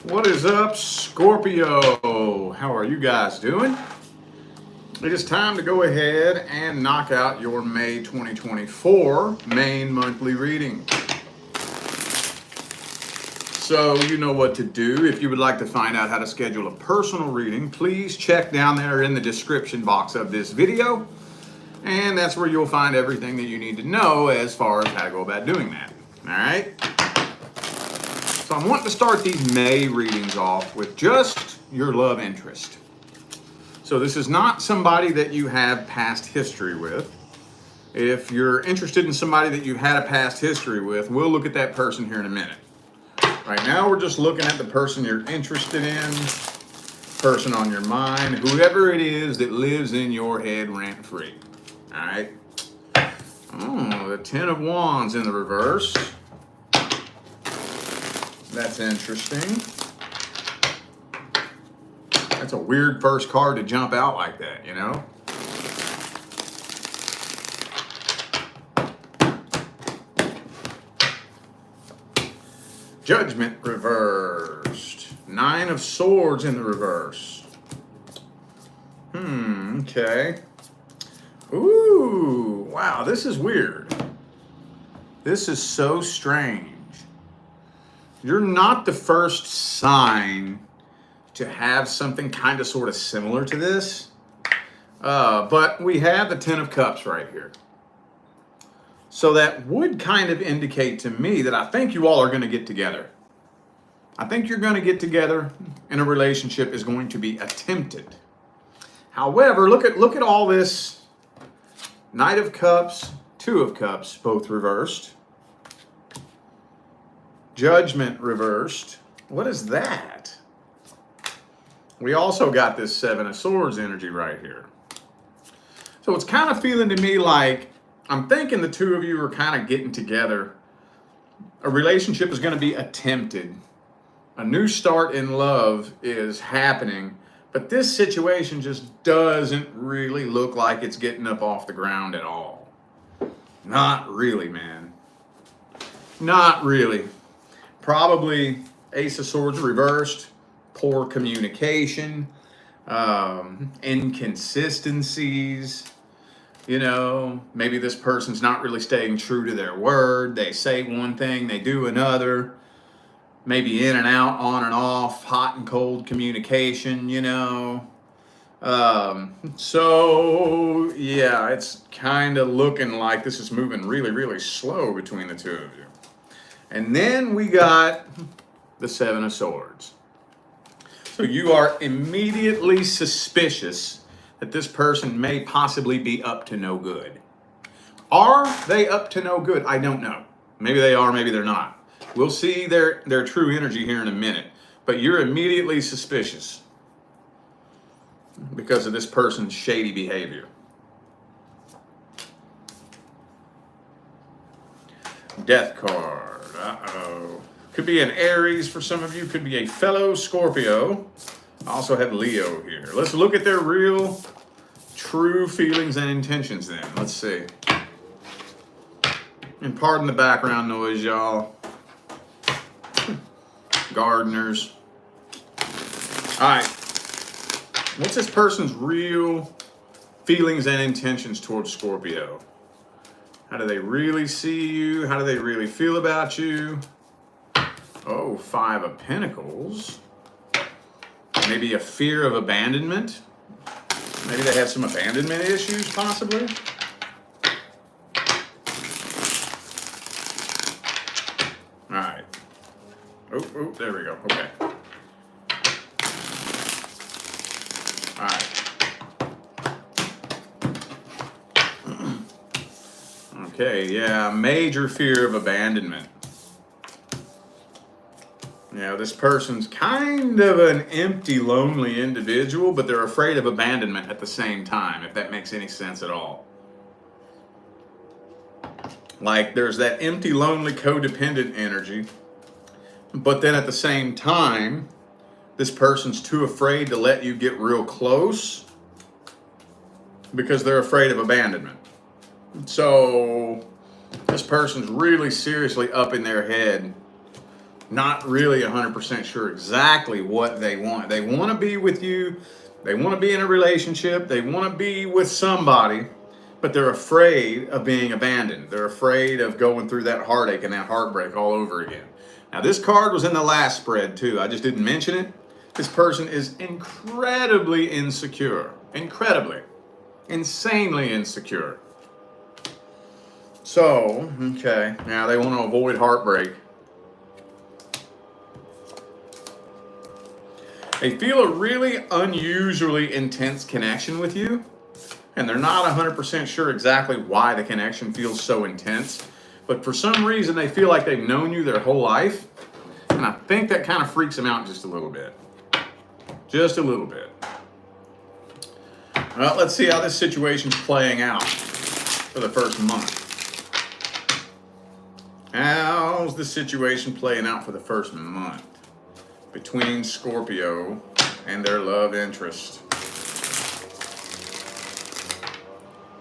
What is up, Scorpio? How are you guys doing? It is time to go ahead and knock out your May 2024 main monthly reading. So you know what to do. If you would like to find out how to schedule a personal reading, please check down there in the description box of this video. And that's where you'll find everything that you need to know as far as how to go about doing that. All right? So I'm wanting to start these May readings off with just your love interest. So this is not somebody that you have past history with. If you're interested in somebody that you've had a past history with, we'll look at that person here in a minute. Right now we're just looking at the person you're interested in, person on your mind, whoever it is that lives in your head rent-free. All right? Oh, the Ten of Wands in the reverse. That's interesting. That's a weird first card to jump out like that, you know? Judgment reversed. Nine of Swords in the reverse. Okay. Ooh, wow, this is weird. This is so strange. You're not the first sign to have something kind of sort of similar to this. But we have the Ten of Cups right here. So that would kind of indicate to me that I think you all are going to get together. I think you're going to get together and a relationship is going to be attempted. However, look at all this. Knight of Cups, Two of Cups, both reversed. Judgment reversed. What is that? We also got this Seven of Swords energy right here. So it's kind of feeling to me like, I'm thinking the two of you are kind of getting together. A relationship is going to be attempted. A new start in love is happening. But this situation just doesn't really look like it's getting up off the ground at all. Not really, man. Not really. Probably Ace of Swords reversed, poor communication, inconsistencies. You know, maybe this person's not really staying true to their word. They say one thing, they do another. Maybe in and out, on and off, hot and cold communication, you know. So, yeah, it's kind of looking like this is moving really, really slow between the two of you. And then we got the Seven of Swords. So you are immediately suspicious that this person may possibly be up to no good. Are they up to no good? I don't know. Maybe they are, maybe they're not. We'll see their true energy here in a minute. But you're immediately suspicious because of this person's shady behavior. Death card. Uh-oh. Could be an Aries for some of you. Could be a fellow Scorpio. I also have Leo here. Let's look at their real, true feelings and intentions then. Let's see. And pardon the background noise, y'all. Gardeners. All right. What's this person's real feelings and intentions towards Scorpio? How do they really see you? How do they really feel about you? Oh, Five of Pentacles. Maybe a fear of abandonment. Maybe they have some abandonment issues, possibly. All right. Oh, there we go. Okay. All right. Okay, yeah, major fear of abandonment. Yeah, this person's kind of an empty, lonely individual, but they're afraid of abandonment at the same time, if that makes any sense at all. Like, there's that empty, lonely, codependent energy, but then at the same time, this person's too afraid to let you get real close because they're afraid of abandonment. So this person's really seriously up in their head not really 100% sure exactly what they want. They want to be with you. They want to be in a relationship. They want to be with somebody, but they're afraid of being abandoned. They're afraid of going through that heartache and that heartbreak all over again. Now, this card was in the last spread too. I just didn't mention it. This person is incredibly insecure. Incredibly. Insanely insecure. So, okay, now they want to avoid heartbreak. They feel a really unusually intense connection with you, and they're not 100% sure exactly why the connection feels so intense, but for some reason they feel like they've known you their whole life, and I think that kind of freaks them out just a little bit. Just a little bit. Well, let's see how this situation's playing out for the first month. How's the situation playing out for the first month between Scorpio and their love interest?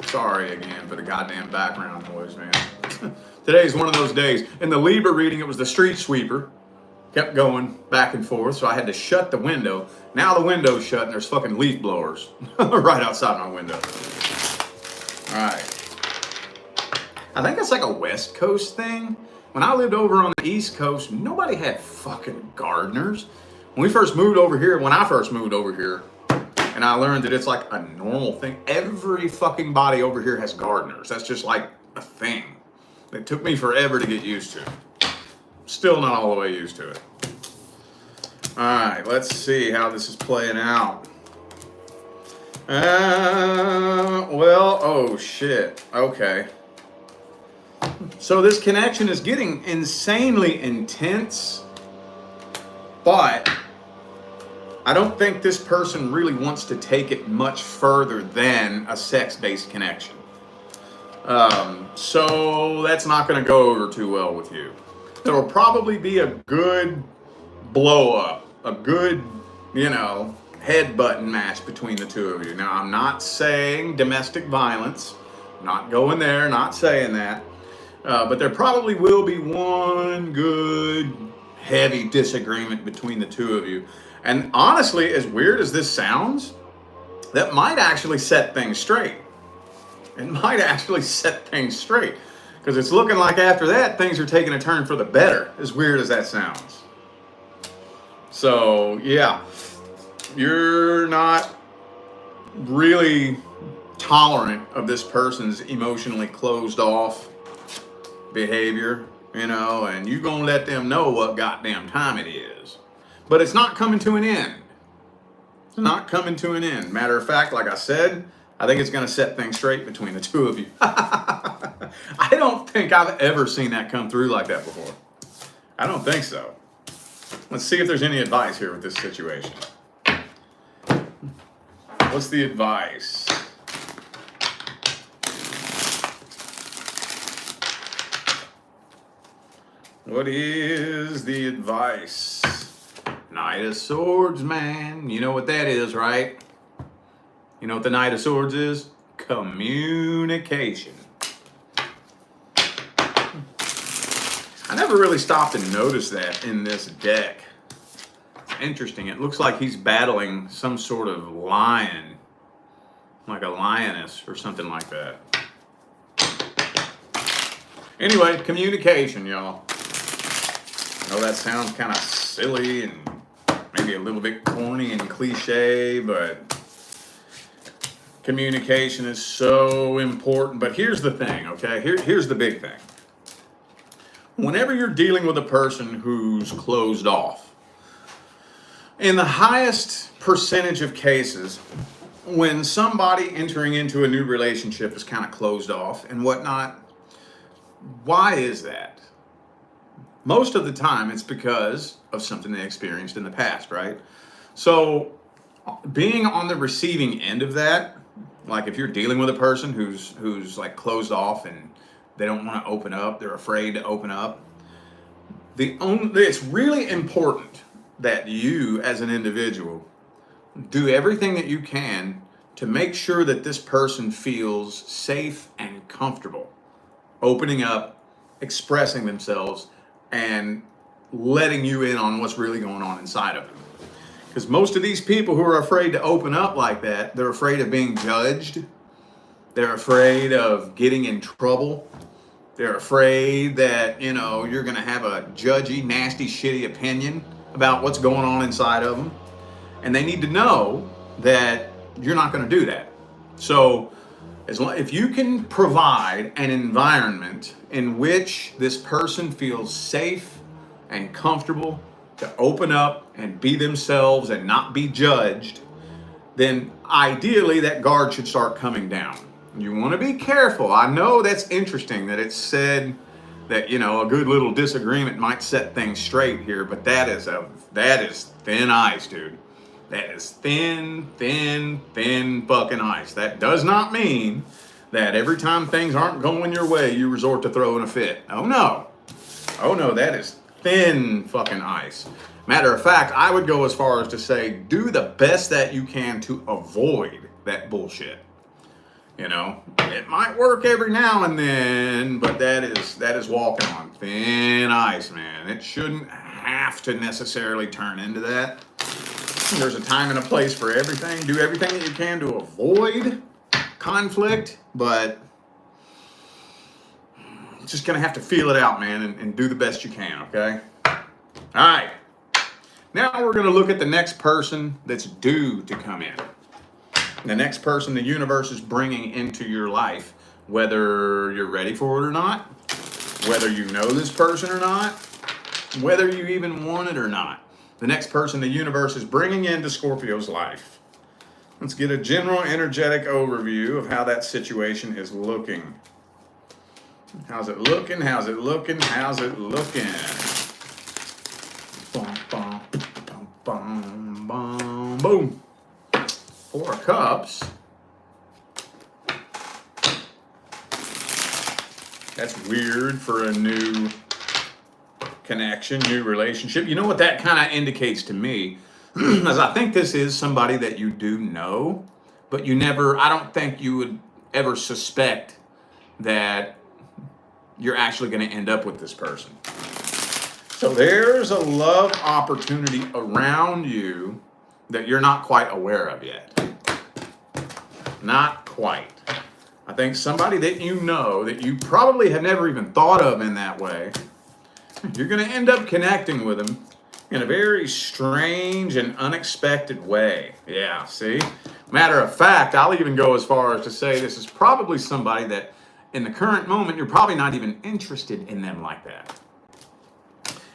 Sorry again for the goddamn background noise, man. Today's one of those days. In the Libra reading, it was the street sweeper. Kept going back and forth, so I had to shut the window. Now the window's shut and there's fucking leaf blowers right outside my window. All right. I think it's like a West Coast thing. When I lived over on the East Coast, nobody had fucking gardeners. When I first moved over here, and I learned that it's like a normal thing. Every fucking body over here has gardeners. That's just like a thing. It took me forever to get used to. Still not all the way used to it. All right, let's see how this is playing out. Well, oh shit. Okay. So this connection is getting insanely intense, but I don't think this person really wants to take it much further than a sex-based connection. So that's not going to go over too well with you. There will probably be a good blow-up, a good, head-button match between the two of you. Now, I'm not saying domestic violence. Not going there, not saying that. But there probably will be one good, heavy disagreement between the two of you. And honestly, as weird as this sounds, that might actually set things straight. It might actually set things straight. Because it's looking like after that, things are taking a turn for the better, as weird as that sounds. So, yeah, you're not really tolerant of this person's emotionally closed off behavior, and you're gonna let them know what goddamn time it is. But it's not coming to an end. It's not coming to an end. Matter of fact, like I said, I think it's gonna set things straight between the two of you. I don't think I've ever seen that come through like that before. I don't think so. Let's see if there's any advice here with this situation. What's the advice? What is the advice? Knight of Swords, man. You know what that is, right? You know what the Knight of Swords is? Communication. I never really stopped and noticed that in this deck. It's interesting. It looks like he's battling some sort of lion, like a lioness or something like that. Anyway, communication, y'all. I know that sounds kind of silly and maybe a little bit corny and cliche, but communication is so important. But here's the thing, okay? Here's the big thing. Whenever you're dealing with a person who's closed off, in the highest percentage of cases, when somebody entering into a new relationship is kind of closed off and whatnot, why is that? Most of the time, it's because of something they experienced in the past, right? So being on the receiving end of that, like if you're dealing with a person who's like closed off and they don't want to open up, they're afraid to open up, it's really important that you as an individual do everything that you can to make sure that this person feels safe and comfortable opening up, expressing themselves, and letting you in on what's really going on inside of them. Because most of these people who are afraid to open up like that, they're afraid of being judged. They're afraid of getting in trouble. They're afraid that, you know, you're going to have a judgy, nasty, shitty opinion about what's going on inside of them. And they need to know that you're not going to do that. So if you can provide an environment in which this person feels safe and comfortable to open up and be themselves and not be judged, then ideally that guard should start coming down. You want to be careful. I know that's interesting that it's said that, you know, a good little disagreement might set things straight here, but that is thin ice, dude. That is thin fucking ice. That does not mean that every time things aren't going your way, you resort to throwing a fit. Oh no, that is thin fucking ice. Matter of fact, I would go as far as to say, do the best that you can to avoid that bullshit. You know, it might work every now and then, but that is walking on thin ice, man. It shouldn't have to necessarily turn into that. There's a time and a place for everything. Do everything that you can to avoid conflict, but you're just gonna have to feel it out, man, and do the best you can, okay? All right. Now we're gonna look at the next person that's due to come in. The next person the universe is bringing into your life, whether you're ready for it or not, whether you know this person or not, whether you even want it or not. The next person the universe is bringing into Scorpio's life. Let's get a general energetic overview of how that situation is looking. How's it looking? How's it looking? How's it looking? Boom, boom, boom, boom, boom. 4 of Cups. That's weird for a new connection, new relationship. You know what that kind of indicates to me? As I think this is somebody that you do know, but I don't think you would ever suspect that you're actually going to end up with this person. So there's a love opportunity around you that you're not quite aware of yet. Not quite. I think somebody that you know that you probably have never even thought of in that way, you're going to end up connecting with them in a very strange and unexpected way. Yeah, see? Matter of fact, I'll even go as far as to say this is probably somebody that in the current moment you're probably not even interested in them like that.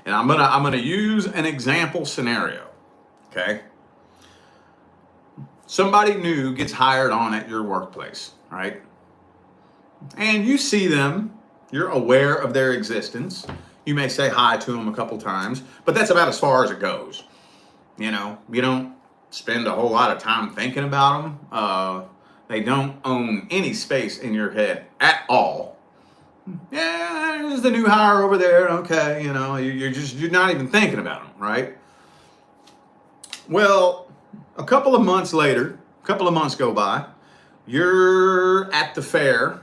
And I'm gonna use an example scenario. Okay? Somebody new gets hired on at your workplace, right? And you see them, you're aware of their existence. You may say hi to them a couple times, but that's about as far as it goes. You know, you don't spend a whole lot of time thinking about them. They don't own any space in your head at all. Yeah, there's the new hire over there. Okay, you know, you're not even thinking about them, right? Well, a couple of months later, a couple of months go by, you're at the fair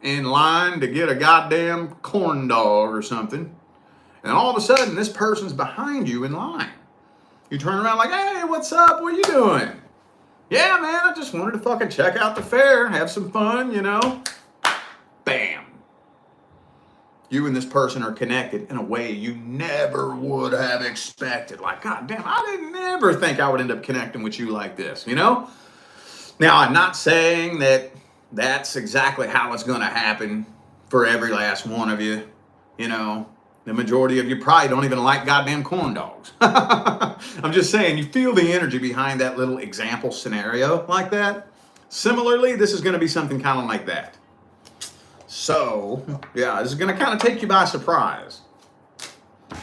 in line to get a goddamn corn dog or something, and all of a sudden this person's behind you in line. You turn around like, hey, what's up? What are you doing? Yeah, man, I just wanted to fucking check out the fair, have some fun, you know? Bam. You and this person are connected in a way you never would have expected. Like, God damn, I didn't ever think I would end up connecting with you like this, you know? Now, I'm not saying that that's exactly how it's going to happen for every last one of you. You know, the majority of you probably don't even like goddamn corn dogs. I'm just saying, you feel the energy behind that little example scenario like that. Similarly, this is going to be something kind of like that. So, yeah, this is going to kind of take you by surprise.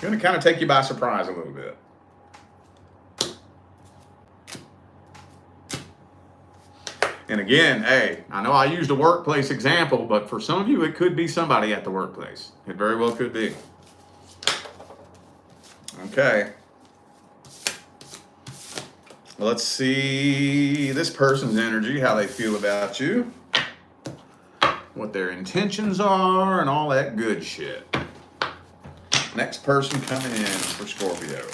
Going to kind of take you by surprise a little bit. And again, hey, I know I used a workplace example, but for some of you, it could be somebody at the workplace. It very well could be. Okay. Let's see this person's energy, how they feel about you, what their intentions are, and all that good shit. Next person coming in for Scorpio.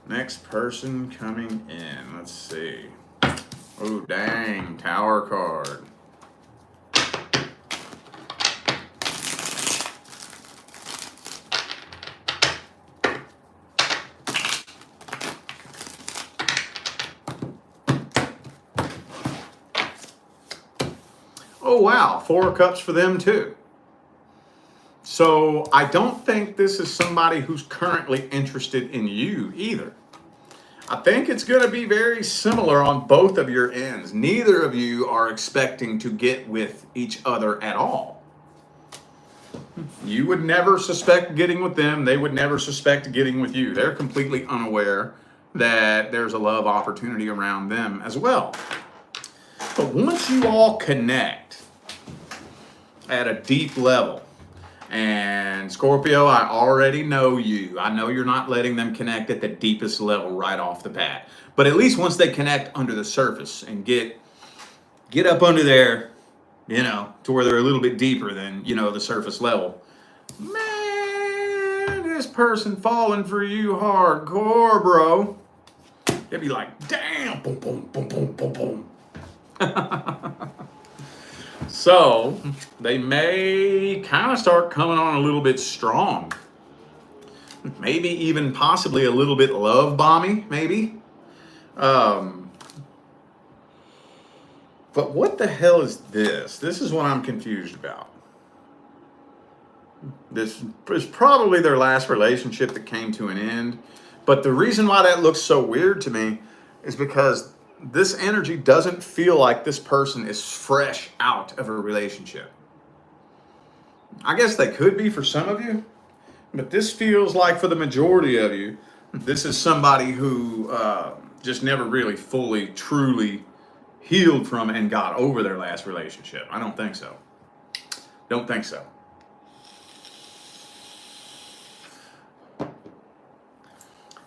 Next person coming in. Let's see. Oh, dang. Tower card. Oh, wow. 4 of Cups for them, too. So I don't think this is somebody who's currently interested in you either. I think it's going to be very similar on both of your ends. Neither of you are expecting to get with each other at all. You would never suspect getting with them. They would never suspect getting with you. They're completely unaware that there's a love opportunity around them as well. But once you all connect at a deep level, and Scorpio, I already know you. I know you're not letting them connect at the deepest level right off the bat. But at least once they connect under the surface and get up under there, you know, to where they're a little bit deeper than, you know, the surface level. Man, this person falling for you hardcore, bro. They'd be like, damn, boom, boom, boom, boom, boom, boom. So they may kind of start coming on a little bit strong. Maybe even possibly a little bit love bomby, maybe. But what the hell is this? This is what I'm confused about. This is probably their last relationship that came to an end. But the reason why that looks so weird to me is because this energy doesn't feel like this person is fresh out of a relationship. I guess they could be for some of you, but this feels like for the majority of you, this is somebody who just never really fully, truly healed from and got over their last relationship. I don't think so. Don't think so.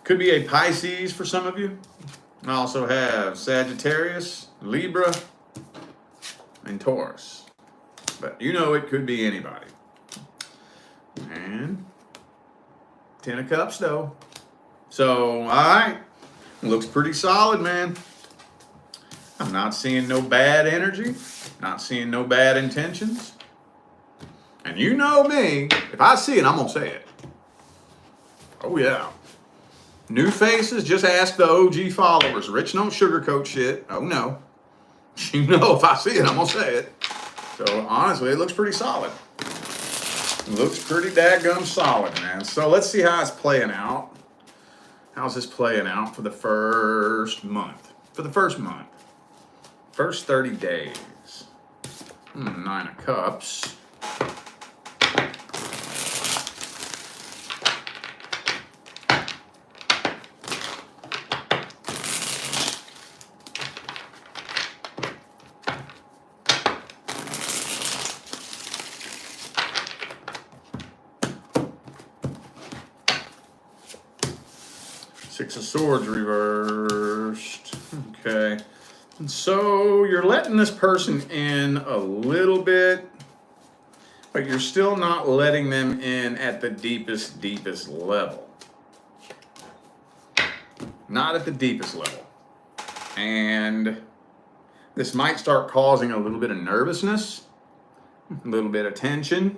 Could be a Pisces for some of you. I also have Sagittarius, Libra, and Taurus. But you know it could be anybody. And 10 of Cups though. So, all right. Looks pretty solid, man. I'm not seeing no bad energy. Not seeing no bad intentions. And you know me. If I see it, I'm going to say it. Oh, yeah. New faces, just ask the OG followers. Rich don't sugarcoat shit. Oh, no. You know if I see it, I'm going to say it. So, honestly, it looks pretty solid. It looks pretty dadgum solid, man. So, let's see how it's playing out. How's this playing out for the first month? For the first month. First 30 days. 9 of Cups. Six of Swords reversed. Okay. And so you're letting this person in a little bit, but you're still not letting them in at the deepest level. Not at the deepest level. And this might start causing a little bit of nervousness, a little bit of tension.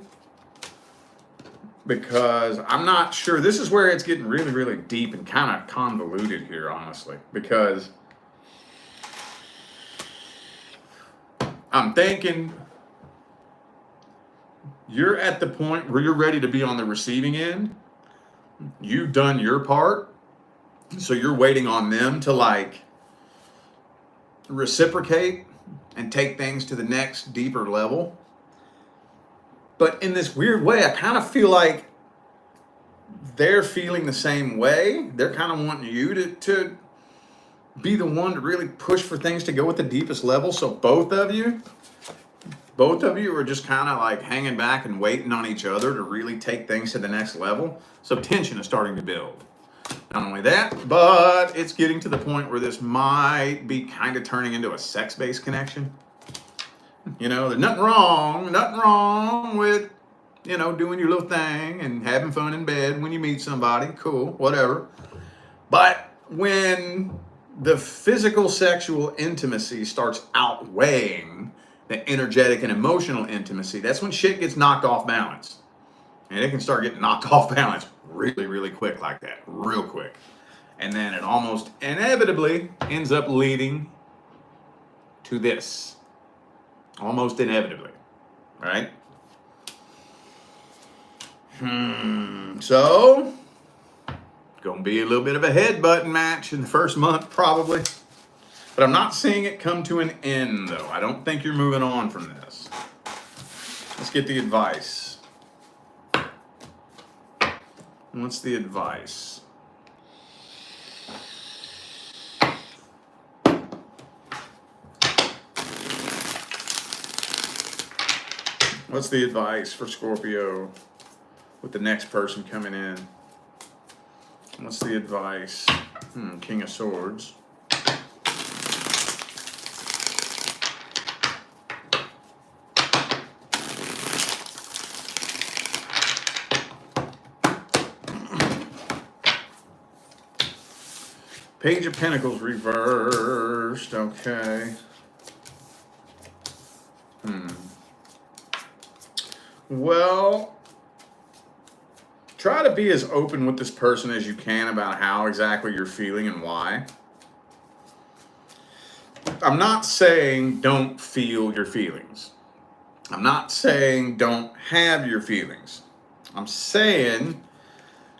Because I'm not sure. This is where it's getting really, really deep and kind of convoluted here, honestly. Because I'm thinking you're at the point where you're ready to be on the receiving end. You've done your part. So you're waiting on them to like reciprocate and take things to the next deeper level. But in this weird way, I kind of feel like they're feeling the same way. They're kind of wanting you to be the one to really push for things to go at the deepest level. So both of you are just kind of like hanging back and waiting on each other to really take things to the next level. So tension is starting to build. Not only that, but it's getting to the point where this might be kind of turning into a sex-based connection. You know, there's nothing wrong with, you know, doing your little thing and having fun in bed when you meet somebody. Cool, whatever. But when the physical sexual intimacy starts outweighing the energetic and emotional intimacy, that's when shit gets knocked off balance. And it can start getting knocked off balance really, really quick like that, real quick. And then it almost inevitably ends up leading to this. Almost inevitably, right? So, gonna be a little bit of a headbutting match in the first month, probably. But I'm not seeing it come to an end, though. I don't think you're moving on from this. Let's get the advice. What's the advice? What's the advice for Scorpio with the next person coming in? What's the advice? King of Swords. Page of Pentacles reversed. Okay. Well, try to be as open with this person as you can about how exactly you're feeling and why. I'm not saying don't feel your feelings. I'm not saying don't have your feelings. I'm saying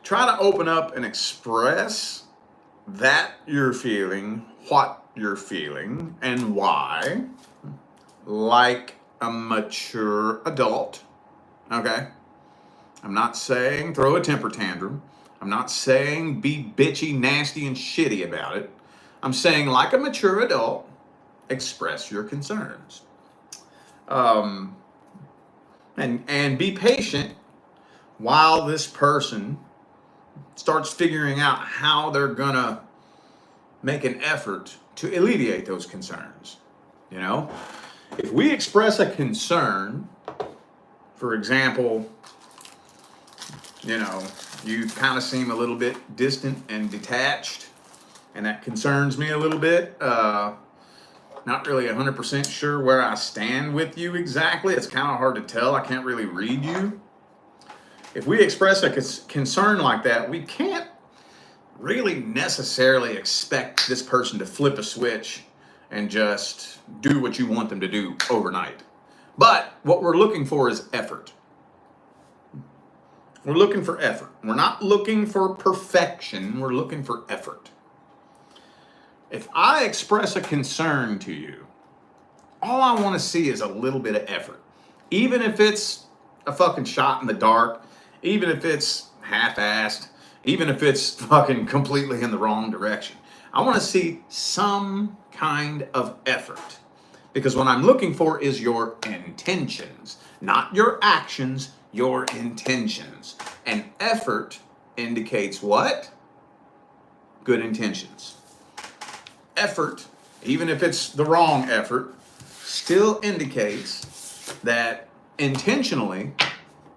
try to open up and express that you're feeling, what you're feeling, and why, like a mature adult. Okay? I'm not saying throw a temper tantrum. I'm not saying be bitchy, nasty, and shitty about it. I'm saying, like a mature adult, express your concerns. And be patient while this person starts figuring out how they're gonna make an effort to alleviate those concerns. You know, if we express a concern, for example, you know, you kind of seem a little bit distant and detached, and that concerns me a little bit. Not really 100% sure where I stand with you exactly. It's kind of hard to tell. I can't really read you. If we express a concern like that, we can't really necessarily expect this person to flip a switch and just do what you want them to do overnight. But what we're looking for is effort. We're looking for effort. We're not looking for perfection. We're looking for effort. If I express a concern to you, all I want to see is a little bit of effort. Even if it's a fucking shot in the dark, even if it's half-assed, even if it's fucking completely in the wrong direction. I want to see some kind of effort. Because what I'm looking for is your intentions, not your actions, your intentions. And effort indicates what? Good intentions. Effort, even if it's the wrong effort, still indicates that intentionally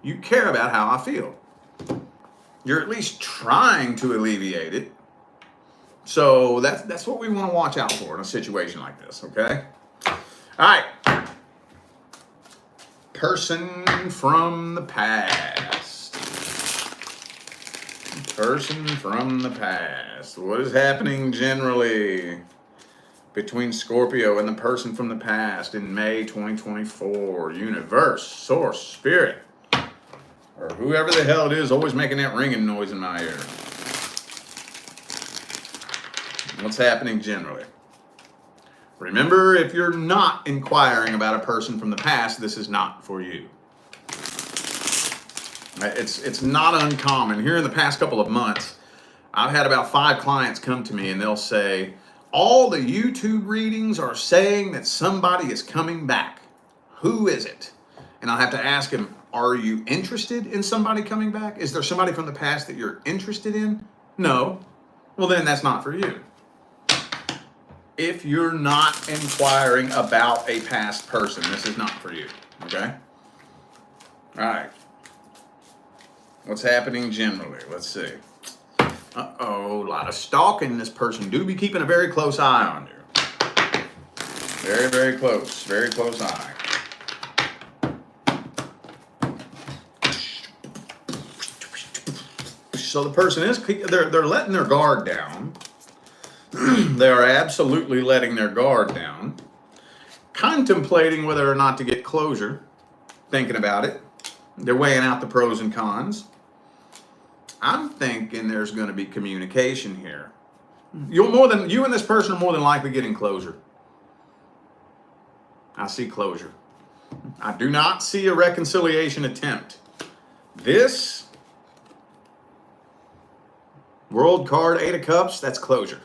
you care about how I feel. You're at least trying to alleviate it. So that's what we want to watch out for in a situation like this, okay? All right. Person from the past. Person from the past. What is happening generally between Scorpio and the person from the past in May 2024? Universe, source, spirit, or whoever the hell it is always making that ringing noise in my ear. What's happening generally? Remember, if you're not inquiring about a person from the past, this is not for you. It's not uncommon. Here in the past couple of months, I've had about 5 clients come to me and they'll say, all the YouTube readings are saying that somebody is coming back. Who is it? And I'll have to ask him, are you interested in somebody coming back? Is there somebody from the past that you're interested in? No. Well, then that's not for you. If you're not inquiring about a past person, this is not for you. Okay? All right. What's happening generally? Let's see. Uh-oh, a lot of stalking. This person do be keeping a very close eye on you. Very, very close eye. So the person is, they're letting their guard down. They are absolutely letting their guard down. Contemplating whether or not to get closure. Thinking about it. They're weighing out the pros and cons. I'm thinking there's going to be communication here. You and this person are more than likely getting closure. I see closure. I do not see a reconciliation attempt. This World card, 8 of Cups, that's closure.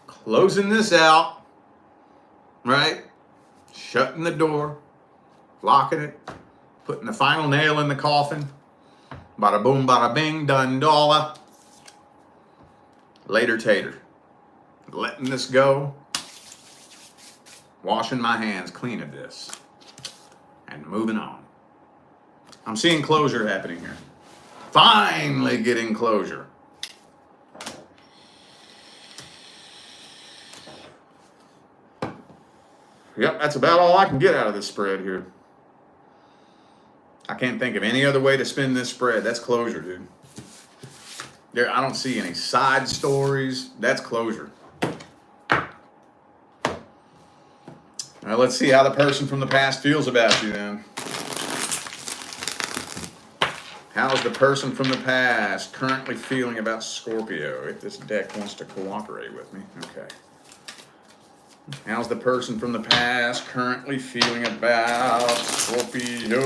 Closing this out, right? Shutting the door, locking it, putting the final nail in the coffin. Bada boom, bada bing, done dollar. Later tater. Letting this go. Washing my hands clean of this. And moving on. I'm seeing closure happening here. Finally getting closure. Yep, that's about all I can get out of this spread here. I can't think of any other way to spin this spread. That's closure, dude. I don't see any side stories. That's closure. Now let's see how the person from the past feels about you then. How's the person from the past currently feeling about Scorpio? If this deck wants to cooperate with me. Okay. How's the person from the past currently feeling about Scorpio?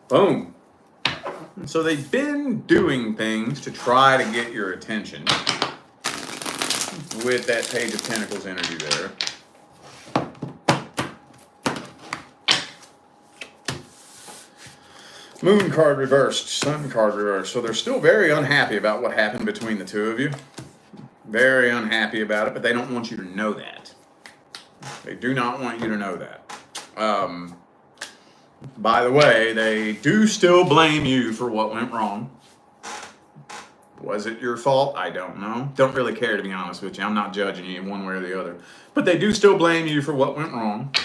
Boom. So they've been doing things to try to get your attention with that Page of Pentacles energy there. Moon card reversed, Sun card reversed. So they're still very unhappy about what happened between the two of you. Very unhappy about it, but they don't want you to know that. They do not want you to know that. By the way, they do still blame you for what went wrong. Was it your fault? I don't know. Don't really care, to be honest with you. I'm not judging you one way or the other. But they do still blame you for what went wrong.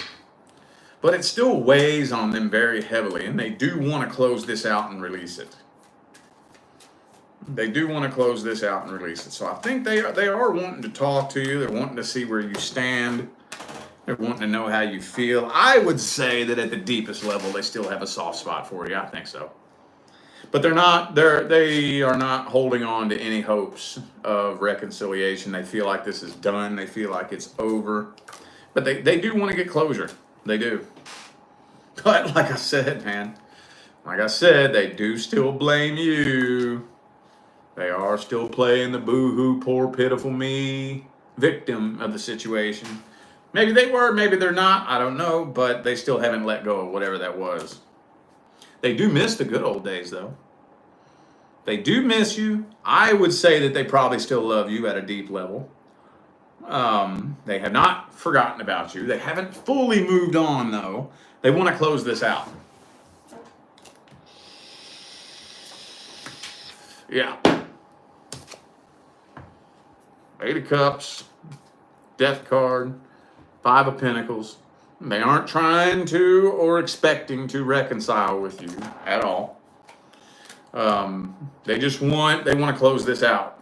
But it still weighs on them very heavily, and they do want to close this out and release it. They do want to close this out and release it. So I think they are wanting to talk to you. They're wanting to see where you stand. They're wanting to know how you feel. I would say that at the deepest level, they still have a soft spot for you. I think so. But they are not holding on to any hopes of reconciliation. They feel like this is done. They feel like it's over. But they do want to get closure. They do. But like I said, man, like I said, they do still blame you. They are still playing the boo-hoo, poor, pitiful me victim of the situation. Maybe they were, maybe they're not, I don't know, but they still haven't let go of whatever that was. They do miss the good old days, though. They do miss you. I would say that they probably still love you at a deep level. They have not forgotten about you. They haven't fully moved on, though. They want to close this out. Yeah. 8 of Cups, Death card, 5 of Pentacles. They aren't trying to or expecting to reconcile with you at all. They want to close this out.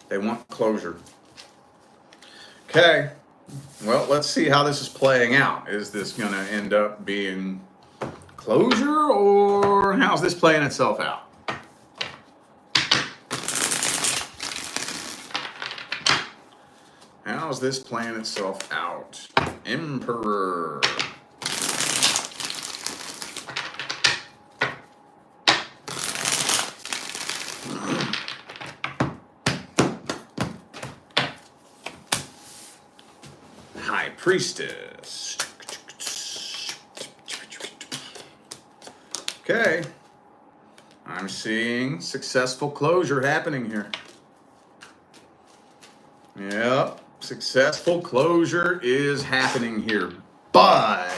They want closure. Okay. Well, let's see how this is playing out. Is this going to end up being closure, or how's this playing itself out? How's this playing itself out? Emperor. High Priestess. Okay. I'm seeing successful closure happening here. Yep. Successful closure is happening here. But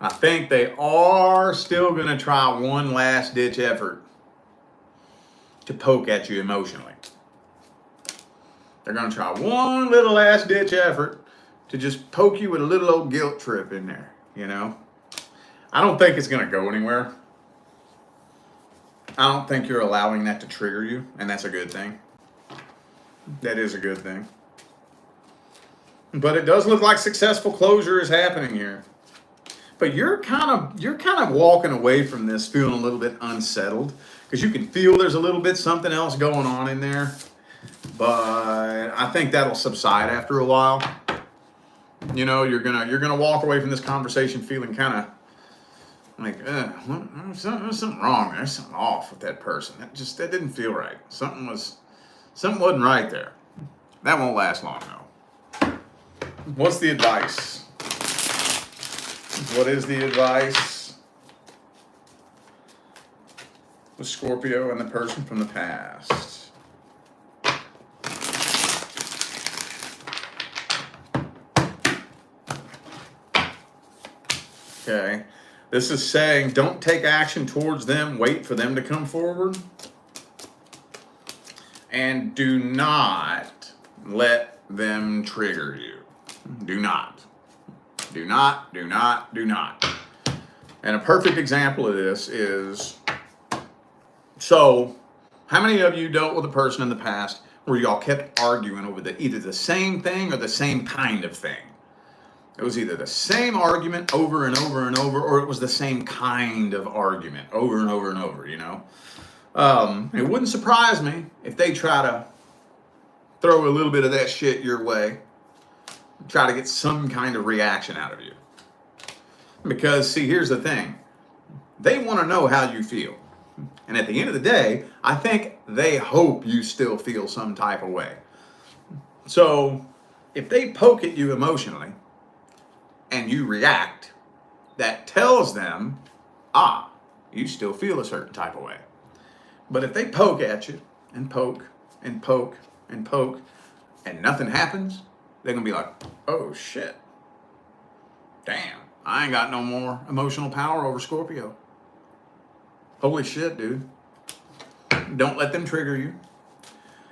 I think they are still going to try one last ditch effort to poke at you emotionally. They're going to try one little last ditch effort to just poke you with a little old guilt trip in there, you know? I don't think it's going to go anywhere. I don't think you're allowing that to trigger you, and that's a good thing. That is a good thing. But it does look like successful closure is happening here. But you're kind of walking away from this feeling a little bit unsettled because you can feel there's a little bit something else going on in there. But I think that'll subside after a while. You know, you're gonna walk away from this conversation feeling kind of like, there's something wrong. There's something off with that person. That didn't feel right. Something wasn't right there. That won't last long though. What's the advice? What is the advice with Scorpio and the person from the past? Okay. This is saying don't take action towards them. Wait for them to come forward. And do not let them trigger you. Do not. Do not, do not, do not. And a perfect example of this is, so how many of you dealt with a person in the past where y'all kept arguing over either the same thing or the same kind of thing? It was either the same argument over and over and over, or it was the same kind of argument over and over and over, you know? It wouldn't surprise me if they try to throw a little bit of that shit your way, try to get some kind of reaction out of you. Because, see, here's the thing. They want to know how you feel. And at the end of the day, I think they hope you still feel some type of way. So, if they poke at you emotionally, and you react, that tells them, you still feel a certain type of way. But if they poke at you and poke and poke and poke and nothing happens, they're going to be like, oh shit, damn, I ain't got no more emotional power over Scorpio. Holy shit, dude. Don't let them trigger you.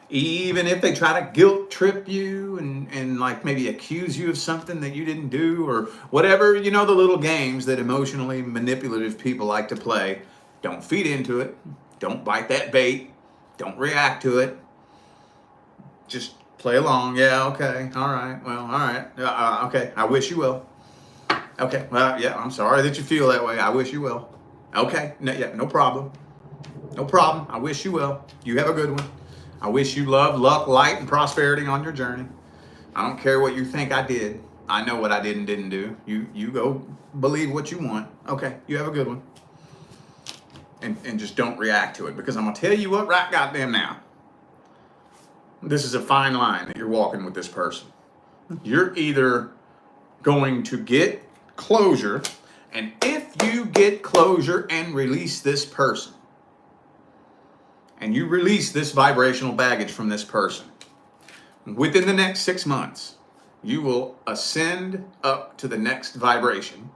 Even if they try to guilt trip you and like maybe accuse you of something that you didn't do or whatever, you know, the little games that emotionally manipulative people like to play, don't feed into it. Don't bite that bait. Don't react to it. Just play along. Yeah, okay. All right. Well, all right. Okay. I wish you will. Okay. Well, yeah, I'm sorry that you feel that way. I wish you will. Okay. No problem. No problem. I wish you will. You have a good one. I wish you love, luck, light, and prosperity on your journey. I don't care what you think I did. I know what I did and didn't do. You go believe what you want. Okay, you have a good one. And just don't react to it. Because I'm going to tell you what right goddamn now. This is a fine line that you're walking with this person. You're either going to get closure, and if you get closure and release this person, and you release this vibrational baggage from this person, within the next 6 months, you will ascend up to the next vibration,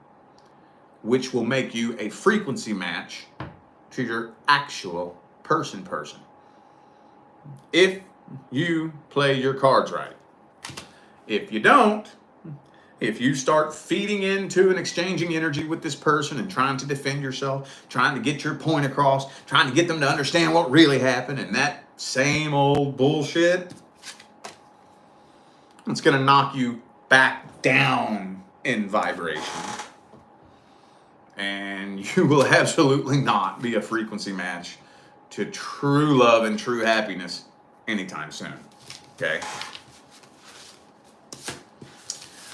which will make you a frequency match to your actual person. If you play your cards right. If you don't, if you start feeding into and exchanging energy with this person and trying to defend yourself, trying to get your point across, trying to get them to understand what really happened, and that same old bullshit, it's going to knock you back down in vibration. And you will absolutely not be a frequency match to true love and true happiness anytime soon. Okay?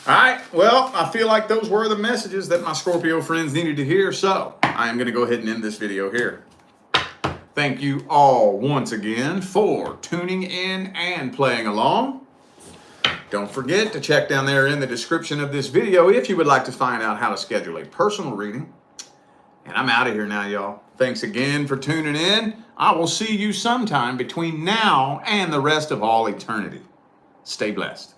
All right, well, I feel like those were the messages that my Scorpio friends needed to hear, so I am going to go ahead and end this video here. Thank you all once again for tuning in and playing along. Don't forget to check down there in the description of this video if you would like to find out how to schedule a personal reading. And I'm out of here now, y'all. Thanks again for tuning in. I will see you sometime between now and the rest of all eternity. Stay blessed.